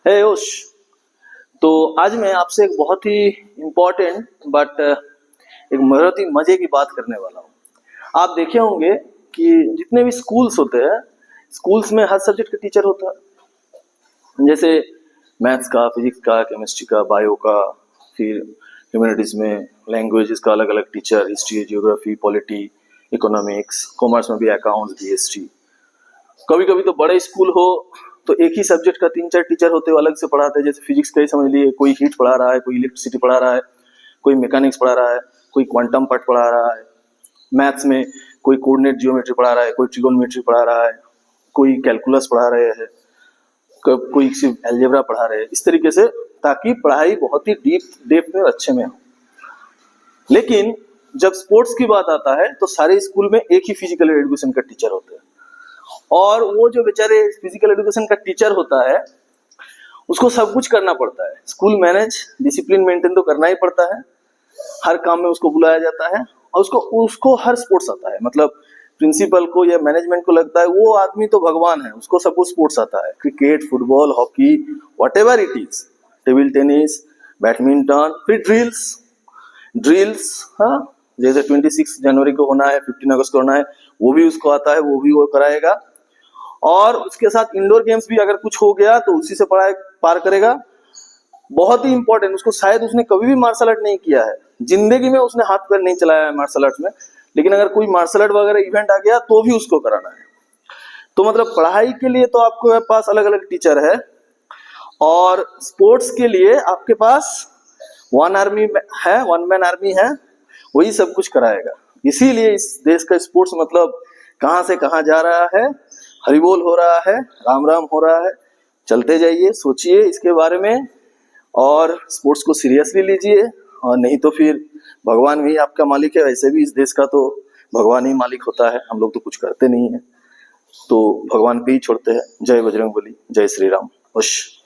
हे योश। तो आज मैं आपसे एक बहुत ही इम्पोर्टेंट बट एक बहुत ही मजे की बात करने वाला हूँ। आप देखे होंगे कि जितने भी स्कूल्स होते हैं, स्कूल्स में हर सब्जेक्ट का टीचर होता है। जैसे मैथ्स का, फिजिक्स का, केमिस्ट्री का, बायो का, फिर ह्यूमैनिटीज में लैंग्वेजेस का अलग अलग teacher, history, geography, polity, economics, commerce में भी अकाउंट्स, बीएसटी। कभी कभी तो बड़े स्कूल हो तो एक ही सब्जेक्ट का 3-4 टीचर होते हो, अलग से पढ़ाते हैं। जैसे फिजिक्स का ही समझ लिए, कोई हीट पढ़ा रहा है, कोई इलेक्ट्रिसिटी पढ़ा रहा है, कोई मैकेनिक्स पढ़ा रहा है, कोई क्वांटम पार्ट पढ़ा रहा है। मैथ्स में कोई कोऑर्डिनेट जियोमेट्री पढ़ा रहा है, कोई ट्रिगोनोमेट्री पढ़ा रहा है, कोई कैलकुलस पढ़ा रहे हैं, कोई सिर्फ अलजेब्रा पढ़ा रहे हैं। इस तरीके से, ताकि पढ़ाई बहुत ही डीप डेप्थ में अच्छे में हो। लेकिन जब स्पोर्ट्स की बात आता है तो सारे स्कूल में एक ही फिजिकल एजुकेशन का टीचर होता है, और वो जो बेचारे फिजिकल एजुकेशन का टीचर होता है उसको सब कुछ करना पड़ता है। स्कूल मैनेज, डिसिप्लिन मेंटेन तो करना ही पड़ता है। हर काम में उसको बुलाया जाता है और उसको हर स्पोर्ट्स आता है। मतलब प्रिंसिपल को या मैनेजमेंट को लगता है वो आदमी तो भगवान है, उसको सब कुछ स्पोर्ट्स आता है। Cricket, football, hockey, whatever it is, table tennis, badminton, फिर ड्रिल्स, हाँ, जैसे 26 जनवरी को होना है, 15 अगस्त को होना है, वो भी उसको आता है, वो भी वो कराएगा। और उसके साथ इंडोर गेम्स भी अगर कुछ हो गया तो उसी से पढ़ाई पार करेगा। बहुत ही इंपॉर्टेंट, उसको शायद उसने कभी भी मार्शल आर्ट नहीं किया है, जिंदगी में उसने हाथ पैर नहीं चलाया है मार्शल आर्ट में, लेकिन अगर कोई मार्शल आर्ट वगैरह इवेंट आ गया तो भी उसको कराना है। तो मतलब पढ़ाई के लिए तो आपके पास अलग अलग टीचर है, और स्पोर्ट्स के लिए आपके पास वन मैन आर्मी है, वही सब कुछ कराएगा। इसीलिए इस देश का स्पोर्ट्स मतलब कहां से कहां जा रहा है, हरिबोल हो रहा है, राम राम हो रहा है। चलते जाइए, सोचिए इसके बारे में, और स्पोर्ट्स को सीरियसली लीजिए। और नहीं तो फिर भगवान भी आपका मालिक है। वैसे भी इस देश का तो भगवान ही मालिक होता है, हम लोग तो कुछ करते नहीं है, तो भगवान पे ही छोड़ते हैं। जय बजरंगबली, जय श्री राम। खुश।